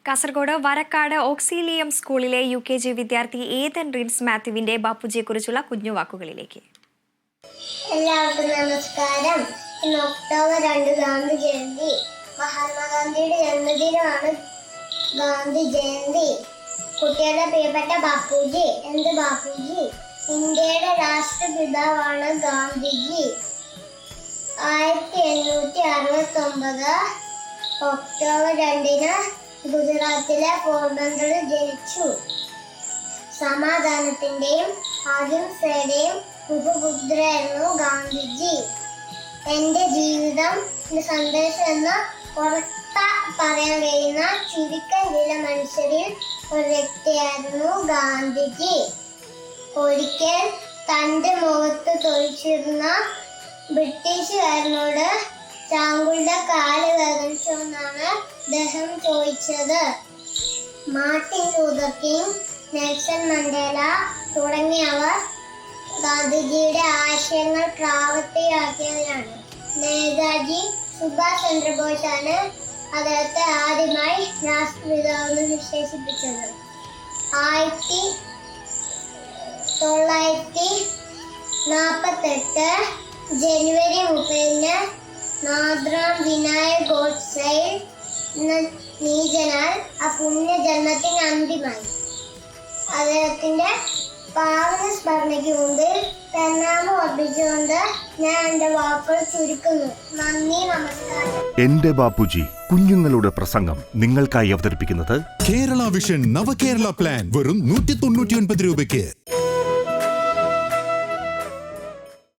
Kasaragod Varakkad Auxilium സ്കൂളിലെ UKG വിദ്യാർത്ഥി ഏതൻ rinse മാത്യുവിന്റെ ബാപ്പുജിയെക്കുറിച്ചുള്ള കുഞ്ഞുവാക്കുകളിലേക്ക്. എല്ലാവർക്കും നമസ്കാരം. ഇന്ന് ഒക്ടോബർ 2 ഗാന്ധി ജയന്തി. മഹാത്മാഗാന്ധിയുടെ ജന്മദിനമാണ് ഗാന്ധി ജയന്തി. കുട്ടികളുടെ പ്രിയപ്പെട്ട ബാപ്പുജി. എന്ത് ബാപ്പുജി? ഇന്ത്യയുടെ രാഷ്ട്രപിതാവാണ് ഗാന്ധിജി. 1869 ഒക്ടോബർ 2 ഗുജറാത്തിലെ പോർബന്തറിൽ ജനിച്ചു. സമാധാനത്തിന്റെയും അഹിംസയുടെയും ഉപപുത്രയായിരുന്നു ഗാന്ധിജി. എന്റെ ജീവിതം സന്ദേശം എന്ന് പറയാൻ കഴിയുന്ന ചുരുക്കം ചില മനുഷ്യരിൽ ഒരു വ്യക്തിയായിരുന്നു ഗാന്ധിജി. ഒരിക്കൽ തന്റെ മുഖത്ത് തൊഴിച്ചിരുന്ന ബ്രിട്ടീഷുകാരനോട് താങ്കളുടെ കാല് വേദനിച്ചോന്നാണ് അദ്ദേഹം ചോദിച്ചത്. Martin Luther king, Nelson Mandela തുടങ്ങിയവർ ഗാന്ധിജിയുടെ ആശയങ്ങൾ പ്രാവർത്തികമാക്കിയവരാണ്. നേതാജി സുഭാഷ് ചന്ദ്രബോസാണ് അദ്ദേഹത്തെ ആദ്യമായി രാഷ്ട്രപിതാവെന്ന് വിശേഷിപ്പിച്ചത്. 1948 ജനുവരി 30 നാഥ്രാം വിനായക് ഗോഡ്സെ എന്ന നീചനാൽ ആ പുണ്യ ജന്മത്തിന് അന്ത്യമായി. അദ്ദേഹത്തിന്റെ പാവന സ്മരണയ്ക്ക് മുമ്പിൽ പ്രണാമം അർപ്പിച്ചുകൊണ്ട് ഞാൻ എന്റെ വാക്കുകൾ ചുരുക്കുന്നു. നന്ദി, നമസ്കാരം. എന്റെ ബാപ്പുജി കുഞ്ഞുങ്ങളുടെ പ്രസംഗം നിങ്ങൾക്കായി അവതരിപ്പിക്കുന്നത് കേരള വിഷൻ നവകേരള പ്ലാൻ വെറും 199 രൂപയ്ക്ക്.